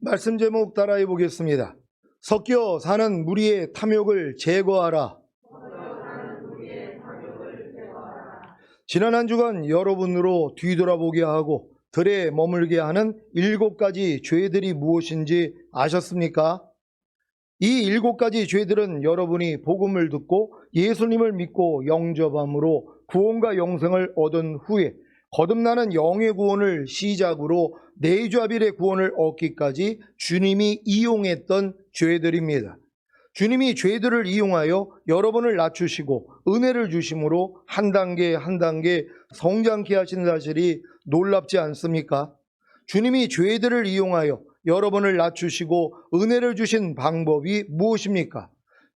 말씀 제목 따라해 보겠습니다. 섞여 사는 무리의 탐욕을 제거하라. 지난 한 주간 여러분으로 뒤돌아보게 하고 들에 머물게 하는 7가지 죄들이 무엇인지 아셨습니까? 이 7가지 죄들은 여러분이 복음을 듣고 예수님을 믿고 영접함으로 구원과 영생을 얻은 후에 거듭나는 영의 구원을 시작으로 내주아빌의 구원을 얻기까지 주님이 이용했던 죄들입니다. 주님이 죄들을 이용하여 여러분을 낮추시고 은혜를 주심으로 한 단계 한 단계 성장케 하시는 사실이 놀랍지 않습니까? 주님이 죄들을 이용하여 여러분을 낮추시고 은혜를 주신 방법이 무엇입니까?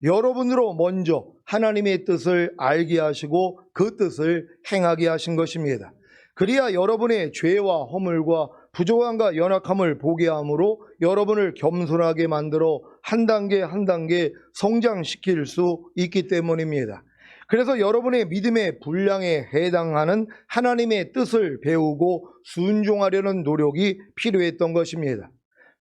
여러분으로 먼저 하나님의 뜻을 알게 하시고 그 뜻을 행하게 하신 것입니다. 그래야 여러분의 죄와 허물과 부족함과 연약함을 보게 함으로 여러분을 겸손하게 만들어 한 단계 한 단계 성장시킬 수 있기 때문입니다. 그래서 여러분의 믿음의 분량에 해당하는 하나님의 뜻을 배우고 순종하려는 노력이 필요했던 것입니다.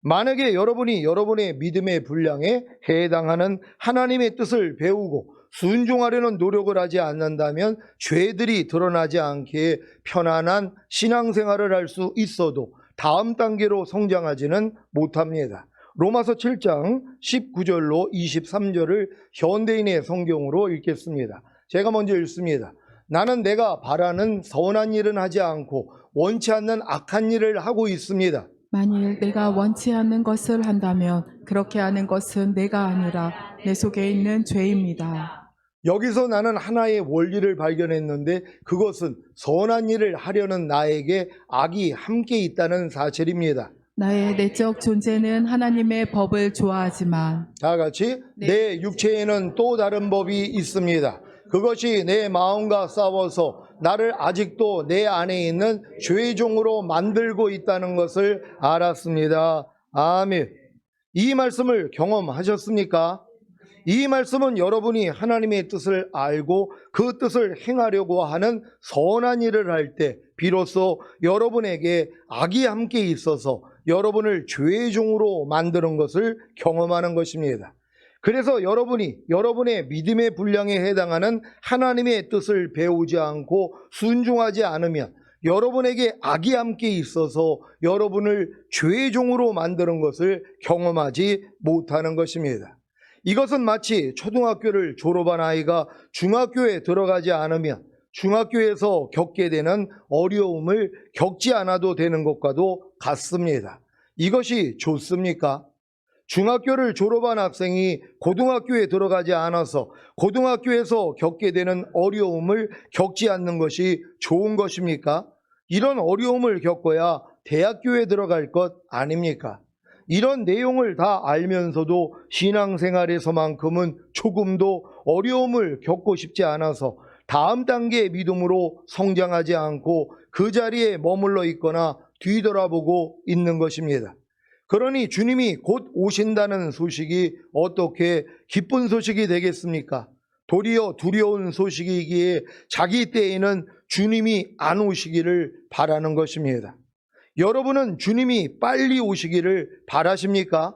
만약에 여러분이 여러분의 믿음의 분량에 해당하는 하나님의 뜻을 배우고 순종하려는 노력을 하지 않는다면 죄들이 드러나지 않게 편안한 신앙생활을 할 수 있어도 다음 단계로 성장하지는 못합니다. 로마서 7장 19절로 23절을 현대인의 성경으로 읽겠습니다. 제가 먼저 읽습니다. 나는 내가 바라는 선한 일은 하지 않고 원치 않는 악한 일을 하고 있습니다. 만일 내가 원치 않는 것을 한다면 그렇게 하는 것은 내가 아니라 내 속에 있는 죄입니다. 여기서 나는 하나의 원리를 발견했는데 그것은 선한 일을 하려는 나에게 악이 함께 있다는 사실입니다. 나의 내적 존재는 하나님의 법을 좋아하지만 다 같이 내 육체에는 또 다른 법이 있습니다. 그것이 내 마음과 싸워서 나를 아직도 내 안에 있는 죄의 종으로 만들고 있다는 것을 알았습니다. 아멘. 이 말씀을 경험하셨습니까? 이 말씀은 여러분이 하나님의 뜻을 알고 그 뜻을 행하려고 하는 선한 일을 할 때 비로소 여러분에게 악이 함께 있어서 여러분을 죄의 종으로 만드는 것을 경험하는 것입니다. 그래서 여러분이 여러분의 믿음의 분량에 해당하는 하나님의 뜻을 배우지 않고 순종하지 않으면 여러분에게 악이 함께 있어서 여러분을 죄의 종으로 만드는 것을 경험하지 못하는 것입니다. 이것은 마치 초등학교를 졸업한 아이가 중학교에 들어가지 않으면 중학교에서 겪게 되는 어려움을 겪지 않아도 되는 것과도 같습니다. 이것이 좋습니까? 중학교를 졸업한 학생이 고등학교에 들어가지 않아서 고등학교에서 겪게 되는 어려움을 겪지 않는 것이 좋은 것입니까? 이런 어려움을 겪어야 대학교에 들어갈 것 아닙니까? 이런 내용을 다 알면서도 신앙생활에서만큼은 조금도 어려움을 겪고 싶지 않아서 다음 단계의 믿음으로 성장하지 않고 그 자리에 머물러 있거나 뒤돌아보고 있는 것입니다. 그러니 주님이 곧 오신다는 소식이 어떻게 기쁜 소식이 되겠습니까? 도리어 두려운 소식이기에 자기 때에는 주님이 안 오시기를 바라는 것입니다. 여러분은 주님이 빨리 오시기를 바라십니까?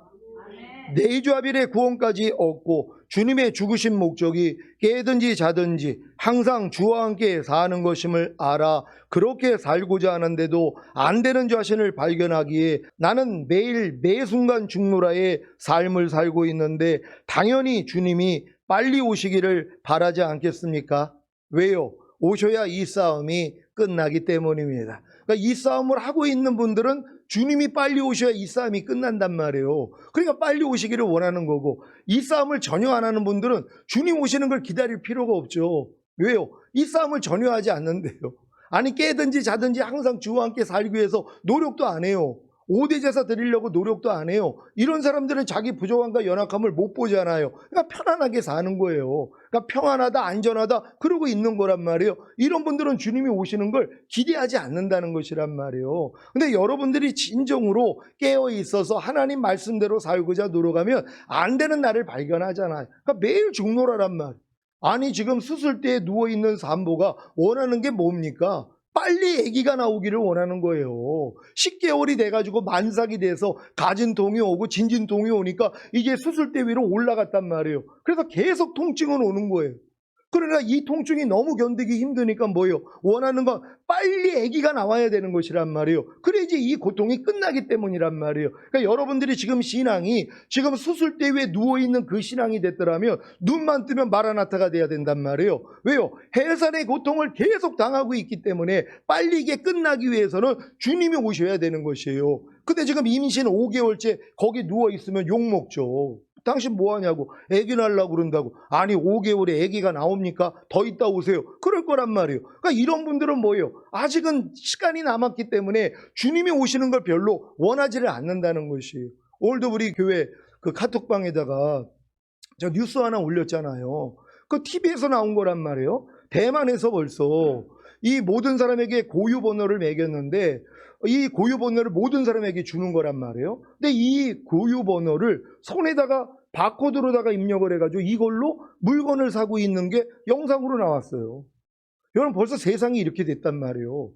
내주아빌의 구원까지 얻고 주님의 죽으신 목적이 깨든지 자든지 항상 주와 함께 사는 것임을 알아 그렇게 살고자 하는데도 안 되는 자신을 발견하기에 나는 매일 매 순간 죽노라의 삶을 살고 있는데 당연히 주님이 빨리 오시기를 바라지 않겠습니까? 왜요? 오셔야 이 싸움이 끝나기 때문입니다. 그러니까 이 싸움을 하고 있는 분들은 주님이 빨리 오셔야 이 싸움이 끝난단 말이에요. 그러니까 빨리 오시기를 원하는 거고, 이 싸움을 전혀 안 하는 분들은 주님 오시는 걸 기다릴 필요가 없죠. 왜요? 이 싸움을 전혀 하지 않는데요. 아니 깨든지 자든지 항상 주와 함께 살기 위해서 노력도 안 해요. 5대 제사 드리려고 노력도 안 해요. 이런 사람들은 자기 부족함과 연약함을 못 보잖아요. 그러니까 편안하게 사는 거예요. 그러니까 평안하다 안전하다 그러고 있는 거란 말이에요. 이런 분들은 주님이 오시는 걸 기대하지 않는다는 것이란 말이에요. 근데 여러분들이 진정으로 깨어 있어서 하나님 말씀대로 살고자 노력하면 안 되는 날을 발견하잖아요. 그러니까 매일 죽노라란 말이에요. 아니 지금 수술대에 누워있는 산모가 원하는 게 뭡니까? 빨리 아기가 나오기를 원하는 거예요. 10개월이 돼가지고 만삭이 돼서 가진통이 오고 진진통이 오니까 이게 수술대 위로 올라갔단 말이에요. 그래서 계속 통증은 오는 거예요. 그러니까 이 통증이 너무 견디기 힘드니까 뭐예요? 원하는 건 빨리 아기가 나와야 되는 것이란 말이에요. 그래야지 이 고통이 끝나기 때문이란 말이에요. 그러니까 여러분들이 지금 신앙이 지금 수술대 위에 누워있는 그 신앙이 됐더라면 눈만 뜨면 마라나타가 돼야 된단 말이에요. 왜요? 해산의 고통을 계속 당하고 있기 때문에 빨리 이게 끝나기 위해서는 주님이 오셔야 되는 것이에요. 근데 지금 임신 5개월째 거기 누워있으면 욕먹죠. 당신 뭐하냐고, 아기 낳으려고 그런다고. 아니 5개월에 아기가 나옵니까? 더 있다 오세요. 그럴 거란 말이에요. 그러니까 이런 분들은 뭐예요? 아직은 시간이 남았기 때문에 주님이 오시는 걸 별로 원하지를 않는다는 것이에요. 오늘도 우리 교회 그 카톡방에다가 저 뉴스 하나 올렸잖아요. 그 TV에서 나온 거란 말이에요. 대만에서 벌써 이 모든 사람에게 고유 번호를 매겼는데 이 고유 번호를 모든 사람에게 주는 거란 말이에요. 근데 이 고유 번호를 손에다가 바코드로다가 입력을 해가지고 이걸로 물건을 사고 있는 게 영상으로 나왔어요. 여러분 벌써 세상이 이렇게 됐단 말이에요.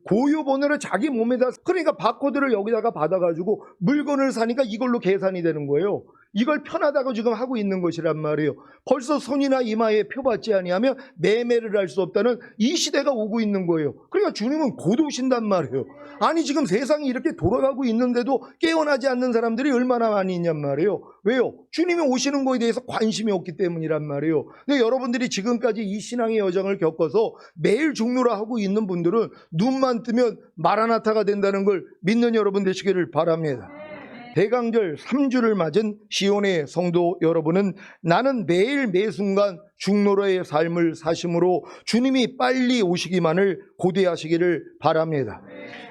고유 번호를 자기 몸에다, 그러니까 바코드를 여기다가 받아가지고 물건을 사니까 이걸로 계산이 되는 거예요. 이걸 편하다고 지금 하고 있는 것이란 말이에요. 벌써 손이나 이마에 표받지 아니하면 매매를 할 수 없다는 이 시대가 오고 있는 거예요. 그러니까 주님은 곧 오신단 말이에요. 아니 지금 세상이 이렇게 돌아가고 있는데도 깨어나지 않는 사람들이 얼마나 많이 있냔 말이에요. 왜요? 주님이 오시는 거에 대해서 관심이 없기 때문이란 말이에요. 근데 여러분들이 지금까지 이 신앙의 여정을 겪어서 매일 중노라 하고 있는 분들은 눈만 뜨면 마라나타가 된다는 걸 믿는 여러분 되시기를 바랍니다. 대강절 3주를 맞은 시온의 성도 여러분은 나는 매일 매순간 중노라의 삶을 사심으로 주님이 빨리 오시기만을 고대하시기를 바랍니다.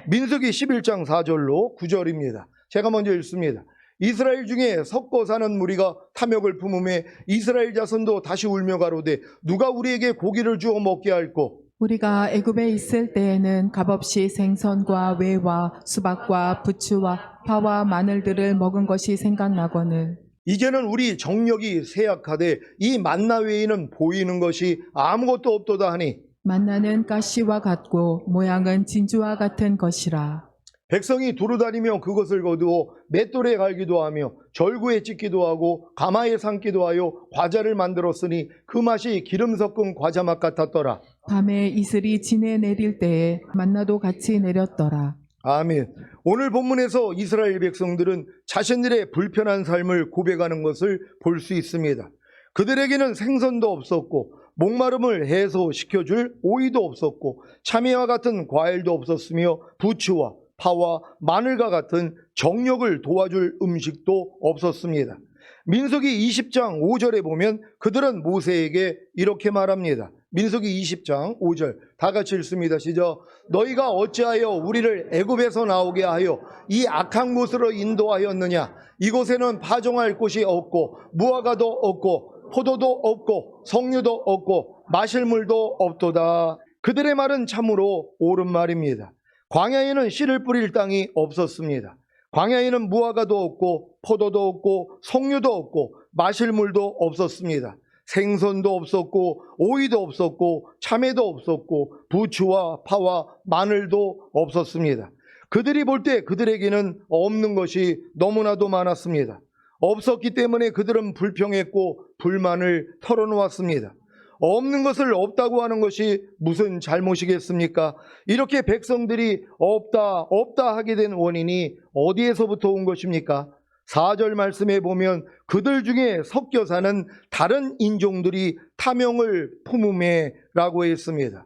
민수기 11장 4절로 9절입니다. 제가 먼저 읽습니다. 이스라엘 중에 섞어 사는 무리가 탐욕을 품음에 이스라엘 자손도 다시 울며 가로되 누가 우리에게 고기를 주어 먹게 할꼬. 우리가 애굽에 있을 때에는 값없이 생선과 외와 수박과 부추와 파와 마늘들을 먹은 것이 생각나거늘 이제는 우리 정력이 쇠약하되 이 만나 외에는 보이는 것이 아무것도 없도다 하니 만나는 가시와 같고 모양은 진주와 같은 것이라. 백성이 두루다니며 그것을 거두어 맷돌에 갈기도 하며 절구에 찢기도 하고 가마에 삶기도 하여 과자를 만들었으니 그 맛이 기름 섞은 과자 맛 같았더라. 밤에 이슬이 진에 내릴 때에 만나도 같이 내렸더라. 아멘. 오늘 본문에서 이스라엘 백성들은 자신들의 불편한 삶을 고백하는 것을 볼 수 있습니다. 그들에게는 생선도 없었고 목마름을 해소시켜줄 오이도 없었고 참외와 같은 과일도 없었으며 부추와 파와 마늘과 같은 정력을 도와줄 음식도 없었습니다. 민수기 20장 5절에 보면 그들은 모세에게 이렇게 말합니다. 민수기 20장 5절 다 같이 읽습니다. 시작. 너희가 어찌하여 우리를 애굽에서 나오게 하여 이 악한 곳으로 인도하였느냐. 이곳에는 파종할 곳이 없고 무화과도 없고 포도도 없고 석류도 없고 마실 물도 없도다. 그들의 말은 참으로 옳은 말입니다. 광야에는 씨를 뿌릴 땅이 없었습니다. 광야에는 무화과도 없고 포도도 없고 석류도 없고 마실 물도 없었습니다. 생선도 없었고 오이도 없었고 참외도 없었고 부추와 파와 마늘도 없었습니다. 그들이 볼 때 그들에게는 없는 것이 너무나도 많았습니다. 없었기 때문에 그들은 불평했고 불만을 털어놓았습니다. 없는 것을 없다고 하는 것이 무슨 잘못이겠습니까? 이렇게 백성들이 없다 하게 된 원인이 어디에서부터 온 것입니까? 4절 말씀에 보면 그들 중에 섞여 사는 다른 인종들이 탐욕을 품음에 라고 했습니다.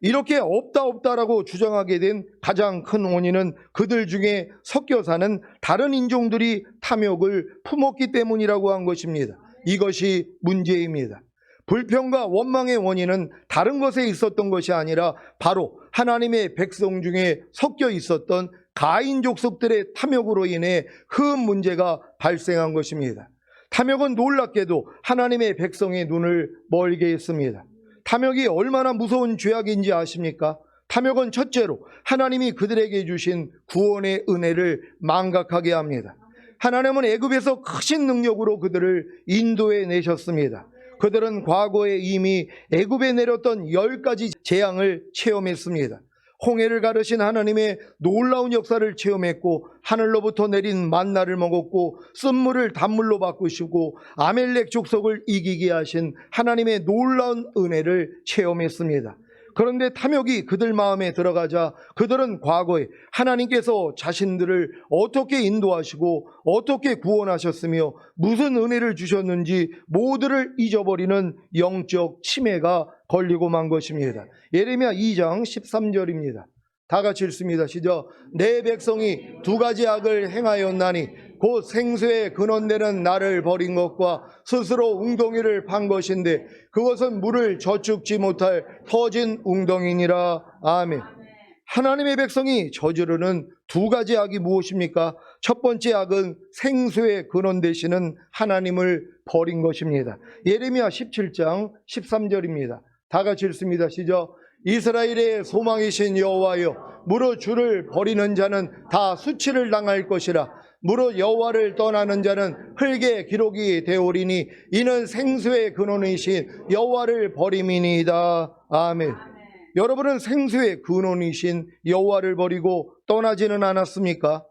이렇게 없다라고 주장하게 된 가장 큰 원인은 그들 중에 섞여 사는 다른 인종들이 탐욕을 품었기 때문이라고 한 것입니다. 이것이 문제입니다. 불평과 원망의 원인은 다른 것에 있었던 것이 아니라 바로 하나님의 백성 중에 섞여 있었던 가인 족속들의 탐욕으로 인해 큰 문제가 발생한 것입니다. 탐욕은 놀랍게도 하나님의 백성의 눈을 멀게 했습니다. 탐욕이 얼마나 무서운 죄악인지 아십니까? 탐욕은 첫째로 하나님이 그들에게 주신 구원의 은혜를 망각하게 합니다. 하나님은 애굽에서 크신 능력으로 그들을 인도해 내셨습니다. 그들은 과거에 이미 애굽에 내렸던 10가지 재앙을 체험했습니다. 홍해를 가르신 하나님의 놀라운 역사를 체험했고 하늘로부터 내린 만나를 먹었고 쓴물을 단물로 바꾸시고 아멜렉 족속을 이기게 하신 하나님의 놀라운 은혜를 체험했습니다. 그런데 탐욕이 그들 마음에 들어가자 그들은 과거에 하나님께서 자신들을 어떻게 인도하시고 어떻게 구원하셨으며 무슨 은혜를 주셨는지 모두를 잊어버리는 영적 치매가 걸리고 만 것입니다. 예레미야 2장 13절입니다. 다 같이 읽습니다. 시작. 내 백성이 두 가지 악을 행하였나니 곧 생수의 근원되는 나를 버린 것과 스스로 웅덩이를 판 것인데 그것은 물을 저축지 못할 터진 웅덩이니라. 아멘. 하나님의 백성이 저지르는 두 가지 악이 무엇입니까? 첫 번째 악은 생수의 근원 되시는 하나님을 버린 것입니다. 예레미야 17장 13절입니다. 다 같이 읽습니다. 시작. 이스라엘의 소망이신 여호와여, 무릇 주를 버리는 자는 다 수치를 당할 것이라. 무릇 여호와를 떠나는 자는 흙의 기록이 되오리니 이는 생수의 근원이신 여호와를 버림이니이다. 아멘. 여러분은 생수의 근원이신 여호와를 버리고 떠나지는 않았습니까?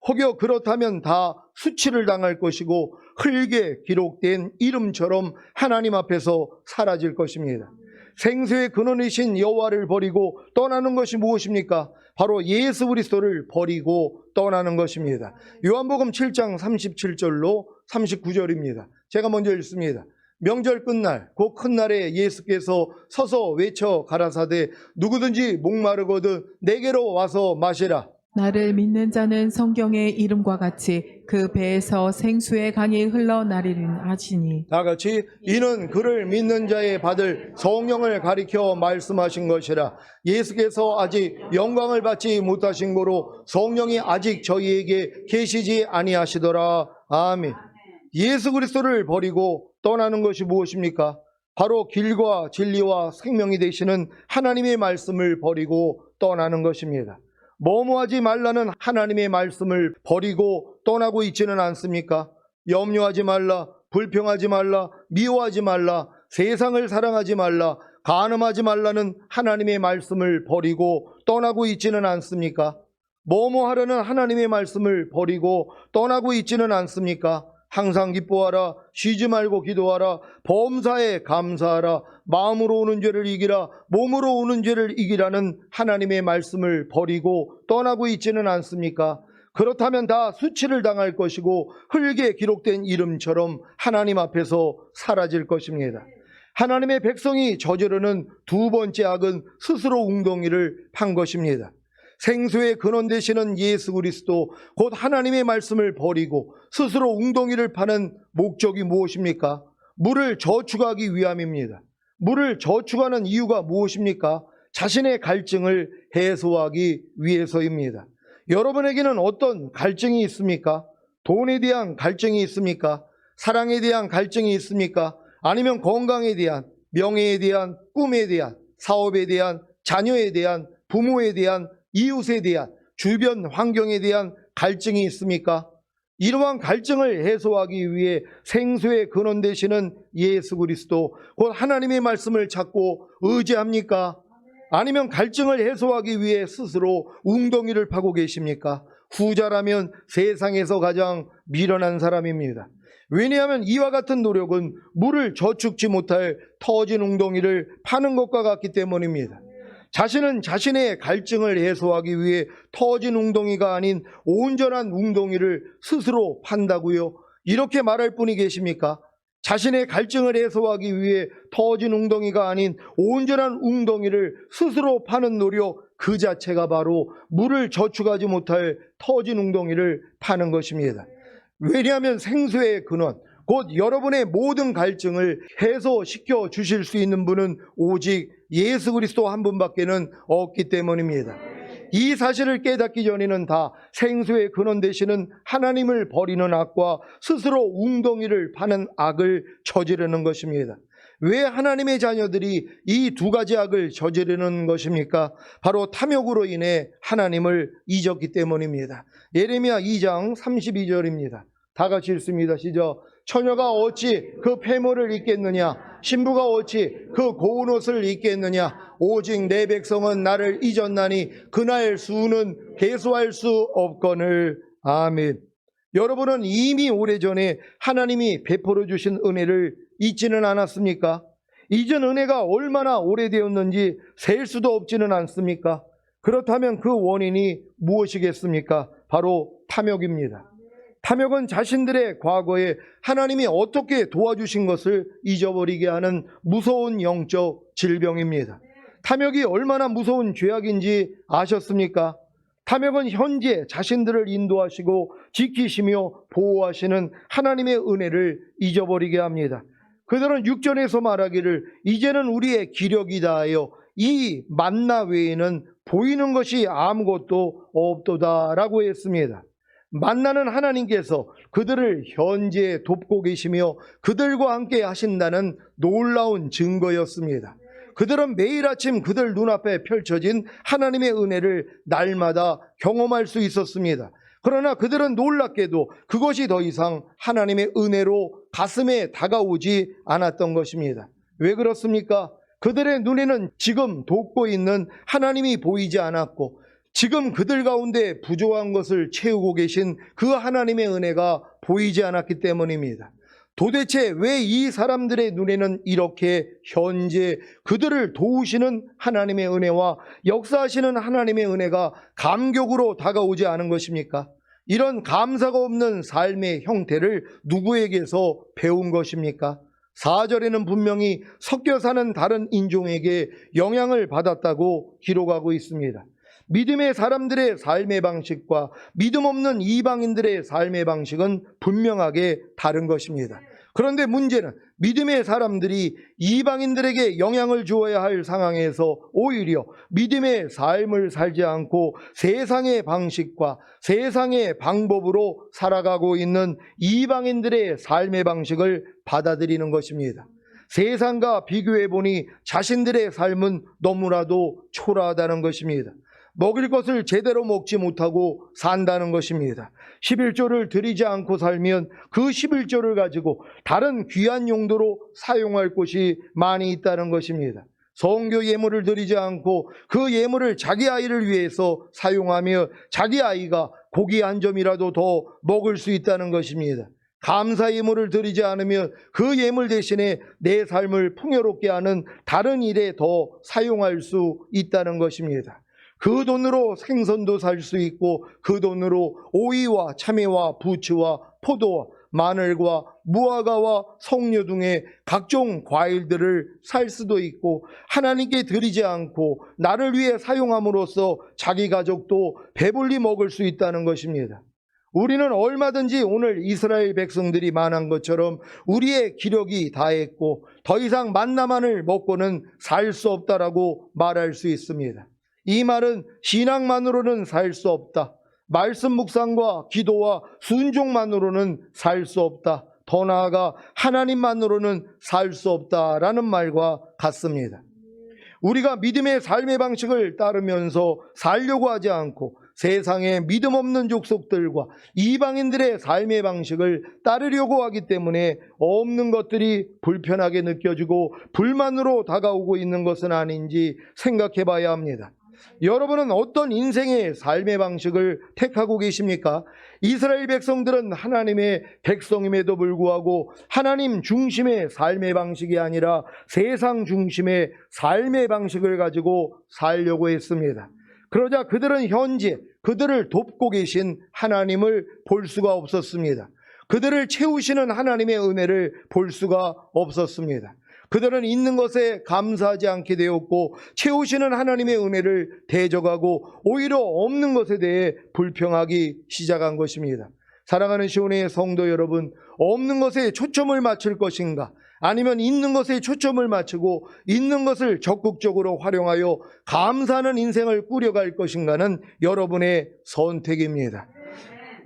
혹여 그렇다면 다 수치를 당할 것이고 흙에 기록된 이름처럼 하나님 앞에서 사라질 것입니다. 생수의 근원이신 여호와를 버리고 떠나는 것이 무엇입니까? 바로 예수 그리스도를 버리고 떠나는 것입니다. 요한복음 7장 37절로 39절입니다. 제가 먼저 읽습니다. 명절 끝날 곧 큰 날에 예수께서 서서 외쳐 가라사대 누구든지 목마르거든 내게로 와서 마시라. 나를 믿는 자는 성경의 이름과 같이 그 배에서 생수의 강이 흘러나리는 하시니 다 같이 이는 그를 믿는 자의 받을 성령을 가리켜 말씀하신 것이라. 예수께서 아직 영광을 받지 못하신 고로 성령이 아직 저희에게 계시지 아니하시더라. 아멘. 예수 그리스도를 버리고 떠나는 것이 무엇입니까? 바로 길과 진리와 생명이 되시는 하나님의 말씀을 버리고 떠나는 것입니다. 머무하지 말라는 하나님의 말씀을 버리고 떠나고 있지는 않습니까? 염려하지 말라, 불평하지 말라, 미워하지 말라, 세상을 사랑하지 말라, 간음하지 말라는 하나님의 말씀을 버리고 떠나고 있지는 않습니까? 머무하라는 하나님의 말씀을 버리고 떠나고 있지는 않습니까? 항상 기뻐하라, 쉬지 말고 기도하라, 범사에 감사하라, 마음으로 오는 죄를 이기라, 몸으로 오는 죄를 이기라는 하나님의 말씀을 버리고 떠나고 있지는 않습니까? 그렇다면 다 수치를 당할 것이고 흙에 기록된 이름처럼 하나님 앞에서 사라질 것입니다. 하나님의 백성이 저지르는 두 번째 악은 스스로 웅덩이를 판 것입니다. 생수의 근원 되시는 예수 그리스도 곧 하나님의 말씀을 버리고 스스로 웅덩이를 파는 목적이 무엇입니까? 물을 저축하기 위함입니다. 물을 저축하는 이유가 무엇입니까? 자신의 갈증을 해소하기 위해서입니다. 여러분에게는 어떤 갈증이 있습니까? 돈에 대한 갈증이 있습니까? 사랑에 대한 갈증이 있습니까? 아니면 건강에 대한, 명예에 대한, 꿈에 대한, 사업에 대한, 자녀에 대한, 부모에 대한, 이웃에 대한, 주변 환경에 대한 갈증이 있습니까? 이러한 갈증을 해소하기 위해 생수의 근원 되시는 예수 그리스도 곧 하나님의 말씀을 찾고 의지합니까? 아니면 갈증을 해소하기 위해 스스로 웅덩이를 파고 계십니까? 후자라면 세상에서 가장 미련한 사람입니다. 왜냐하면 이와 같은 노력은 물을 저축지 못할 터진 웅덩이를 파는 것과 같기 때문입니다. 자신은 자신의 갈증을 해소하기 위해 터진 웅덩이가 아닌 온전한 웅덩이를 스스로 판다고요? 이렇게 말할 분이 계십니까? 자신의 갈증을 해소하기 위해 터진 웅덩이가 아닌 온전한 웅덩이를 스스로 파는 노력 그 자체가 바로 물을 저축하지 못할 터진 웅덩이를 파는 것입니다. 왜냐하면 생수의 근원, 곧 여러분의 모든 갈증을 해소시켜 주실 수 있는 분은 오직 예수 그리스도 한 분밖에는 없기 때문입니다. 이 사실을 깨닫기 전에는 다 생수의 근원 되시는 하나님을 버리는 악과 스스로 웅덩이를 파는 악을 저지르는 것입니다. 왜 하나님의 자녀들이 이 두 가지 악을 저지르는 것입니까? 바로 탐욕으로 인해 하나님을 잊었기 때문입니다. 예레미야 2장 32절입니다. 다 같이 읽습니다. 시작. 처녀가 어찌 그 폐모를 잊겠느냐? 신부가 어찌 그 고운 옷을 입겠느냐? 오직 내 백성은 나를 잊었나니 그날 수는 계수할 수 없거늘. 아멘. 여러분은 이미 오래전에 하나님이 베풀어 주신 은혜를 잊지는 않았습니까? 잊은 은혜가 얼마나 오래되었는지 셀 수도 없지는 않습니까? 그렇다면 그 원인이 무엇이겠습니까? 바로 탐욕입니다. 탐욕은 자신들의 과거에 하나님이 어떻게 도와주신 것을 잊어버리게 하는 무서운 영적 질병입니다. 탐욕이 얼마나 무서운 죄악인지 아셨습니까? 탐욕은 현재 자신들을 인도하시고 지키시며 보호하시는 하나님의 은혜를 잊어버리게 합니다. 그들은 6절에서 말하기를 이제는 우리의 기력이 다하여 이 만나 외에는 보이는 것이 아무것도 없도다라고 했습니다. 만나는 하나님께서 그들을 현재 돕고 계시며 그들과 함께 하신다는 놀라운 증거였습니다. 그들은 매일 아침 그들 눈앞에 펼쳐진 하나님의 은혜를 날마다 경험할 수 있었습니다. 그러나 그들은 놀랍게도 그것이 더 이상 하나님의 은혜로 가슴에 다가오지 않았던 것입니다. 왜 그렇습니까? 그들의 눈에는 지금 돕고 있는 하나님이 보이지 않았고 지금 그들 가운데 부족한 것을 채우고 계신 그 하나님의 은혜가 보이지 않았기 때문입니다. 도대체 왜 이 사람들의 눈에는 이렇게 현재 그들을 도우시는 하나님의 은혜와 역사하시는 하나님의 은혜가 감격으로 다가오지 않은 것입니까? 이런 감사가 없는 삶의 형태를 누구에게서 배운 것입니까? 4절에는 분명히 섞여 사는 다른 인종에게 영향을 받았다고 기록하고 있습니다. 믿음의 사람들의 삶의 방식과 믿음 없는 이방인들의 삶의 방식은 분명하게 다른 것입니다. 그런데 문제는 믿음의 사람들이 이방인들에게 영향을 주어야 할 상황에서 오히려 믿음의 삶을 살지 않고 세상의 방식과 세상의 방법으로 살아가고 있는 이방인들의 삶의 방식을 받아들이는 것입니다. 세상과 비교해 보니 자신들의 삶은 너무나도 초라하다는 것입니다. 먹을 것을 제대로 먹지 못하고 산다는 것입니다. 11조를 드리지 않고 살면 그 11조를 가지고 다른 귀한 용도로 사용할 곳이 많이 있다는 것입니다. 성교 예물을 드리지 않고 그 예물을 자기 아이를 위해서 사용하며 자기 아이가 고기 한 점이라도 더 먹을 수 있다는 것입니다. 감사 예물을 드리지 않으면 그 예물 대신에 내 삶을 풍요롭게 하는 다른 일에 더 사용할 수 있다는 것입니다. 그 돈으로 생선도 살 수 있고 그 돈으로 오이와 참외와 부추와 포도와 마늘과 무화과와 석류 등의 각종 과일들을 살 수도 있고 하나님께 드리지 않고 나를 위해 사용함으로써 자기 가족도 배불리 먹을 수 있다는 것입니다. 우리는 얼마든지 오늘 이스라엘 백성들이 말한 것처럼 우리의 기력이 다했고 더 이상 만나만을 먹고는 살 수 없다라고 말할 수 있습니다. 이 말은 신앙만으로는 살 수 없다. 말씀 묵상과 기도와 순종만으로는 살 수 없다. 더 나아가 하나님만으로는 살 수 없다라는 말과 같습니다. 우리가 믿음의 삶의 방식을 따르면서 살려고 하지 않고 세상의 믿음 없는 족속들과 이방인들의 삶의 방식을 따르려고 하기 때문에 없는 것들이 불편하게 느껴지고 불만으로 다가오고 있는 것은 아닌지 생각해 봐야 합니다. 여러분은 어떤 인생의 삶의 방식을 택하고 계십니까? 이스라엘 백성들은 하나님의 백성임에도 불구하고 하나님 중심의 삶의 방식이 아니라 세상 중심의 삶의 방식을 가지고 살려고 했습니다. 그러자 그들은 현재 그들을 돕고 계신 하나님을 볼 수가 없었습니다. 그들을 채우시는 하나님의 은혜를 볼 수가 없었습니다. 그들은 있는 것에 감사하지 않게 되었고 채우시는 하나님의 은혜를 대적하고 오히려 없는 것에 대해 불평하기 시작한 것입니다. 사랑하는 시온의 성도 여러분, 없는 것에 초점을 맞출 것인가? 아니면 있는 것에 초점을 맞추고 있는 것을 적극적으로 활용하여 감사하는 인생을 꾸려갈 것인가는 여러분의 선택입니다.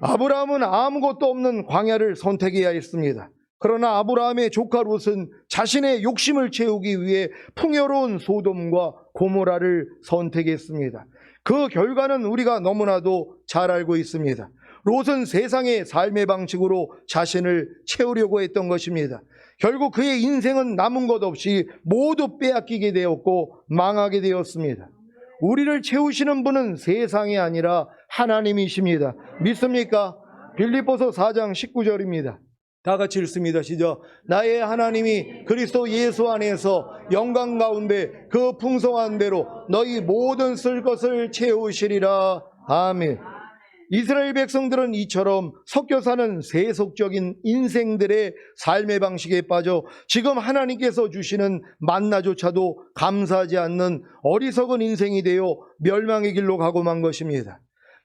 아브라함은 아무것도 없는 광야를 선택해야 했습니다. 그러나 아브라함의 조카 롯은 자신의 욕심을 채우기 위해 풍요로운 소돔과 고모라를 선택했습니다. 그 결과는 우리가 너무나도 잘 알고 있습니다. 롯은 세상의 삶의 방식으로 자신을 채우려고 했던 것입니다. 결국 그의 인생은 남은 것 없이 모두 빼앗기게 되었고 망하게 되었습니다. 우리를 채우시는 분은 세상이 아니라 하나님이십니다. 믿습니까? 빌립보서 4장 19절입니다. 다 같이 읽습니다. 시작. 나의 하나님이 그리스도 예수 안에서 영광 가운데 그 풍성한 대로 너희 모든 쓸 것을 채우시리라. 아멘. 이스라엘 백성들은 이처럼 섞여 사는 세속적인 인생들의 삶의 방식에 빠져 지금 하나님께서 주시는 만나조차도 감사하지 않는 어리석은 인생이 되어 멸망의 길로 가고 만 것입니다.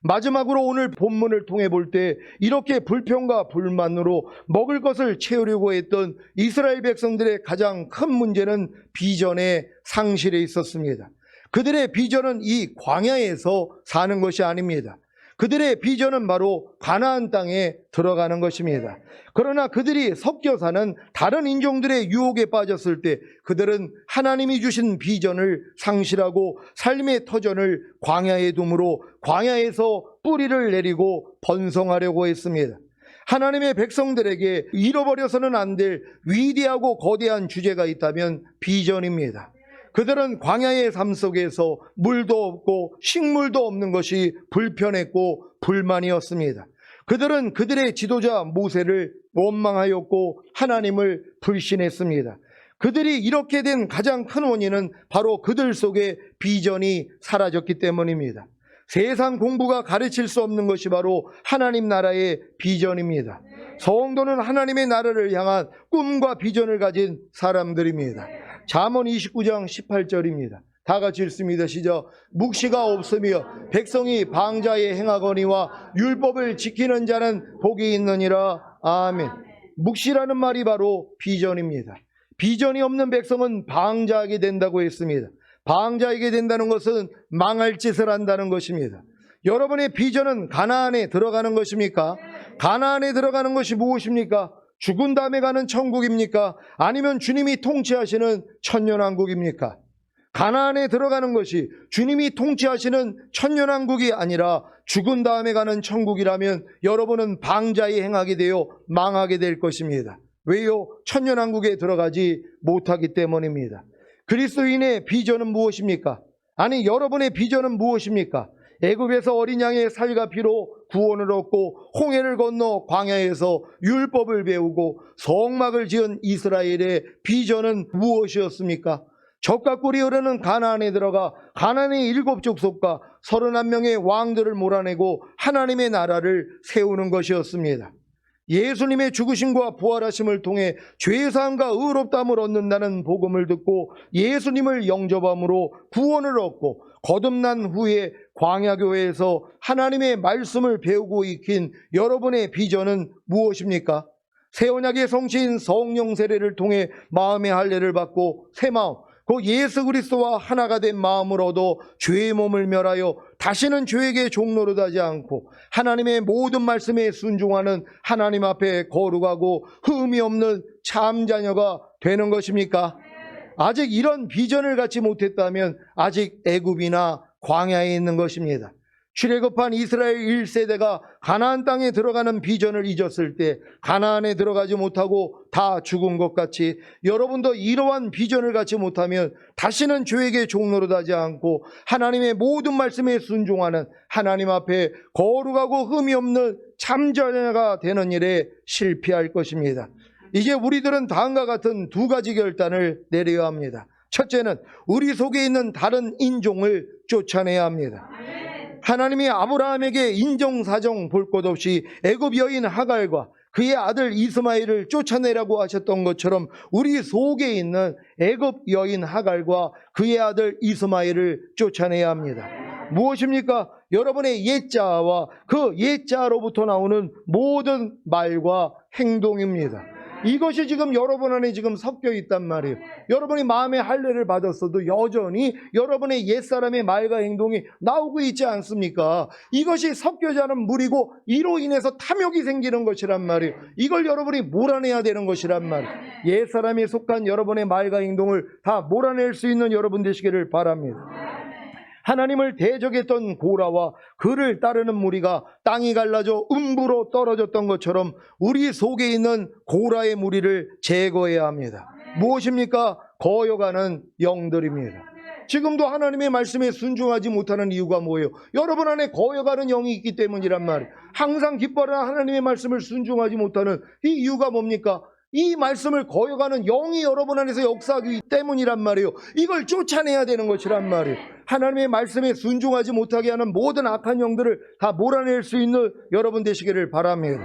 마지막으로 오늘 본문을 통해 볼 때 이렇게 불평과 불만으로 먹을 것을 채우려고 했던 이스라엘 백성들의 가장 큰 문제는 비전의 상실에 있었습니다. 그들의 비전은 이 광야에서 사는 것이 아닙니다. 그들의 비전은 바로 가나안 땅에 들어가는 것입니다. 그러나 그들이 섞여 사는 다른 인종들의 유혹에 빠졌을 때 그들은 하나님이 주신 비전을 상실하고 삶의 터전을 광야에 두므로 광야에서 뿌리를 내리고 번성하려고 했습니다. 하나님의 백성들에게 잃어버려서는 안 될 위대하고 거대한 주제가 있다면 비전입니다. 그들은 광야의 삶 속에서 물도 없고 식물도 없는 것이 불편했고 불만이었습니다. 그들은 그들의 지도자 모세를 원망하였고 하나님을 불신했습니다. 그들이 이렇게 된 가장 큰 원인은 바로 그들 속에 비전이 사라졌기 때문입니다. 세상 공부가 가르칠 수 없는 것이 바로 하나님 나라의 비전입니다. 성도는 하나님의 나라를 향한 꿈과 비전을 가진 사람들입니다. 잠언 29장 18절입니다. 다 같이 읽습니다. 시작. 묵시가 없으며 백성이 방자에 행하거니와 율법을 지키는 자는 복이 있느니라. 아멘. 묵시라는 말이 바로 비전입니다. 비전이 없는 백성은 방자하게 된다고 했습니다. 방자하게 된다는 것은 망할 짓을 한다는 것입니다. 여러분의 비전은 가나안에 들어가는 것입니까? 가나안에 들어가는 것이 무엇입니까? 죽은 다음에 가는 천국입니까? 아니면 주님이 통치하시는 천년왕국입니까? 가나안에 들어가는 것이 주님이 통치하시는 천년왕국이 아니라 죽은 다음에 가는 천국이라면 여러분은 방자에 행하게 되어 망하게 될 것입니다. 왜요? 천년왕국에 들어가지 못하기 때문입니다. 그리스도인의 비전은 무엇입니까? 아니, 여러분의 비전은 무엇입니까? 애굽에서 어린 양의 살과 피로 구원을 얻고 홍해를 건너 광야에서 율법을 배우고 성막을 지은 이스라엘의 비전은 무엇이었습니까? 젖과 꿀이 흐르는 가나안에 들어가 가나안의 7족속과 31명의 왕들을 몰아내고 하나님의 나라를 세우는 것이었습니다. 예수님의 죽으심과 부활하심을 통해 죄사함과 의롭다함을 얻는다는 복음을 듣고 예수님을 영접함으로 구원을 얻고 거듭난 후에 광야교회에서 하나님의 말씀을 배우고 익힌 여러분의 비전은 무엇입니까? 새 언약의 성취인 성령 세례를 통해 마음의 할례를 받고 새 마음, 그 예수 그리스도와 하나가 된 마음을 얻어 죄의 몸을 멸하여 다시는 죄에게 종노릇하지 않고 하나님의 모든 말씀에 순종하는 하나님 앞에 거룩하고 흠이 없는 참 자녀가 되는 것입니까? 아직 이런 비전을 갖지 못했다면 아직 애굽이나 광야에 있는 것입니다. 출애굽한 이스라엘 1세대가 가나안 땅에 들어가는 비전을 잊었을 때 가나안에 들어가지 못하고 다 죽은 것 같이 여러분도 이러한 비전을 갖지 못하면 다시는 죄에게 종노릇하지 않고 하나님의 모든 말씀에 순종하는 하나님 앞에 거룩하고 흠이 없는 참자녀가 되는 일에 실패할 것입니다. 이제 우리들은 다음과 같은 두 가지 결단을 내려야 합니다. 첫째는 우리 속에 있는 다른 인종을 쫓아내야 합니다. 하나님이 아브라함에게 인정사정 볼 것 없이 애굽 여인 하갈과 그의 아들 이스마엘을 쫓아내라고 하셨던 것처럼 우리 속에 있는 애굽 여인 하갈과 그의 아들 이스마엘을 쫓아내야 합니다. 무엇입니까? 여러분의 옛자와 그 옛자로부터 나오는 모든 말과 행동입니다. 이것이 지금 여러분 안에 지금 섞여 있단 말이에요. 여러분이 마음의 할례를 받았어도 여전히 여러분의 옛사람의 말과 행동이 나오고 있지 않습니까? 이것이 섞여자는 물이고 이로 인해서 탐욕이 생기는 것이란 말이에요. 이걸 여러분이 몰아내야 되는 것이란 말이에요. 옛사람이 속한 여러분의 말과 행동을 다 몰아낼 수 있는 여러분 되시기를 바랍니다. 하나님을 대적했던 고라와 그를 따르는 무리가 땅이 갈라져 음부로 떨어졌던 것처럼 우리 속에 있는 고라의 무리를 제거해야 합니다. 무엇입니까? 거여가는 영들입니다. 지금도 하나님의 말씀에 순종하지 못하는 이유가 뭐예요? 여러분 안에 거여가는 영이 있기 때문이란 말이에요. 항상 기뻐하는 하나님의 말씀을 순종하지 못하는 이 이유가 뭡니까? 이 말씀을 거여가는 영이 여러분 안에서 역사하기 때문이란 말이에요. 이걸 쫓아내야 되는 것이란 말이에요. 하나님의 말씀에 순종하지 못하게 하는 모든 악한 영들을 다 몰아낼 수 있는 여러분 되시기를 바랍니다.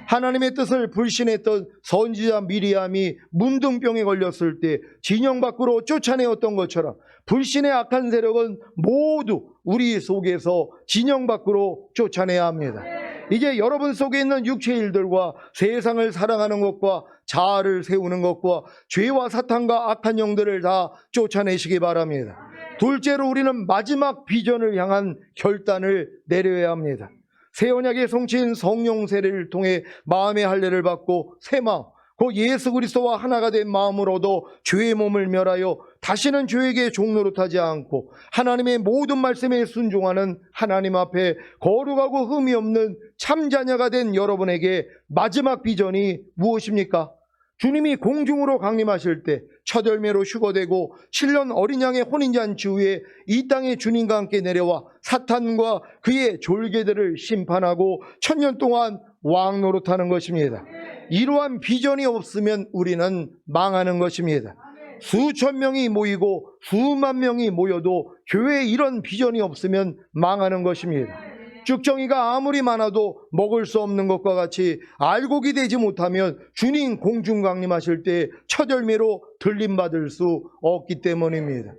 하나님의 뜻을 불신했던 선지자 미리암이 문둥병에 걸렸을 때 진영 밖으로 쫓아내었던 것처럼 불신의 악한 세력은 모두 우리 속에서 진영 밖으로 쫓아내야 합니다. 이제 여러분 속에 있는 육체의 일들과 세상을 사랑하는 것과 자아를 세우는 것과 죄와 사탄과 악한 영들을 다 쫓아내시기 바랍니다. 둘째로 우리는 마지막 비전을 향한 결단을 내려야 합니다. 새 언약의 성취인 성령 세례를 통해 마음의 할례를 받고 새 마음, 곧 예수 그리스도와 하나가 된 마음으로도 죄의 몸을 멸하여 다시는 죄에게 종노릇하지 않고 하나님의 모든 말씀에 순종하는 하나님 앞에 거룩하고 흠이 없는 참자녀가 된 여러분에게 마지막 비전이 무엇입니까? 주님이 공중으로 강림하실 때 첫 열매로 휴거되고 7년 어린 양의 혼인잔치 후에 이 땅에 주님과 함께 내려와 사탄과 그의 졸개들을 심판하고 1000년 동안 왕 노릇하는 것입니다. 이러한 비전이 없으면 우리는 망하는 것입니다. 수천 명이 모이고 수만 명이 모여도 교회에 이런 비전이 없으면 망하는 것입니다. 쭉정이가 아무리 많아도 먹을 수 없는 것과 같이 알곡이 되지 못하면 주님 공중 강림하실 때 첫 열매로 들림받을 수 없기 때문입니다.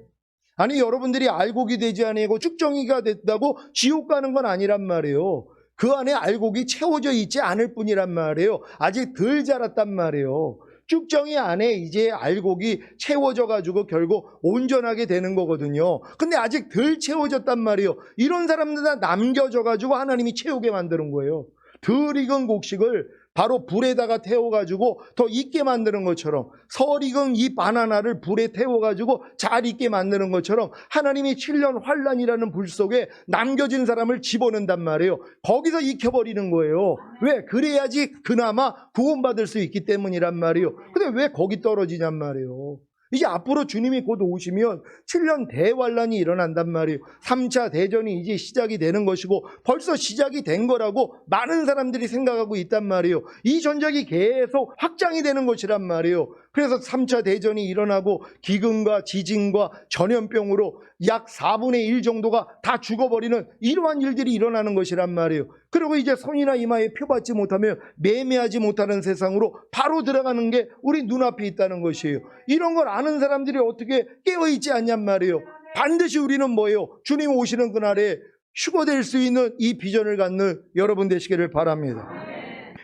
아니 여러분들이 알곡이 되지 아니고 쭉정이가 됐다고 지옥 가는 건 아니란 말이에요. 그 안에 알곡이 채워져 있지 않을 뿐이란 말이에요. 아직 덜 자랐단 말이에요. 쭉정이 안에 이제 알곡이 채워져 가지고 결국 온전하게 되는 거거든요. 근데 아직 덜 채워졌단 말이에요. 이런 사람들 다 남겨져 가지고 하나님이 채우게 만드는 거예요. 덜 익은 곡식을 바로 불에다가 태워가지고 더 익게 만드는 것처럼 설 익은 이 바나나를 불에 태워가지고 잘 익게 만드는 것처럼 하나님이 7년 환란이라는 불 속에 남겨진 사람을 집어넣는단 말이에요. 거기서 익혀버리는 거예요. 왜? 그래야지 그나마 구원받을 수 있기 때문이란 말이에요. 근데 왜 거기 떨어지냔 말이에요. 이제 앞으로 주님이 곧 오시면 7년 대환란이 일어난단 말이에요. 3차 대전이 이제 시작이 되는 것이고 벌써 시작이 된 거라고 많은 사람들이 생각하고 있단 말이에요. 이 전쟁이 계속 확장이 되는 것이란 말이에요. 그래서 3차 대전이 일어나고 기근과 지진과 전염병으로 약 4분의 1 정도가 다 죽어버리는 이러한 일들이 일어나는 것이란 말이에요. 그리고 이제 손이나 이마에 표받지 못하며 매매하지 못하는 세상으로 바로 들어가는 게 우리 눈앞에 있다는 것이에요. 이런 걸 아는 사람들이 어떻게 깨어있지 않냔 말이에요. 반드시 우리는 뭐예요? 주님 오시는 그날에 휴거될 수 있는 이 비전을 갖는 여러분 되시기를 바랍니다.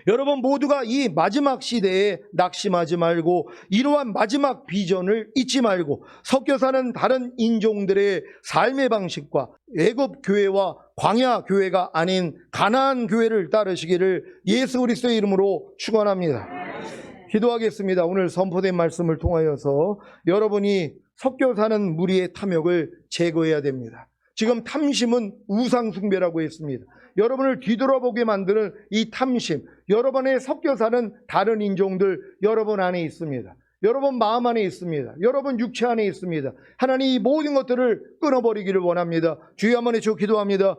여러분 모두가 이 마지막 시대에 낙심하지 말고 이러한 마지막 비전을 잊지 말고 섞여 사는 다른 인종들의 삶의 방식과 애굽 교회와 광야 교회가 아닌 가나안 교회를 따르시기를 예수 그리스도의 이름으로 축원합니다. 기도하겠습니다. 오늘 선포된 말씀을 통하여서 여러분이 섞여 사는 무리의 탐욕을 제거해야 됩니다. 지금 탐심은 우상 숭배라고 했습니다. 여러분을 뒤돌아보게 만드는 이 탐심, 여러분의 섞여 사는 다른 인종들 여러분 안에 있습니다. 여러분 마음 안에 있습니다. 여러분 육체 안에 있습니다. 하나님 이 모든 것들을 끊어버리기를 원합니다. 주여 한번 해주시고 기도합니다.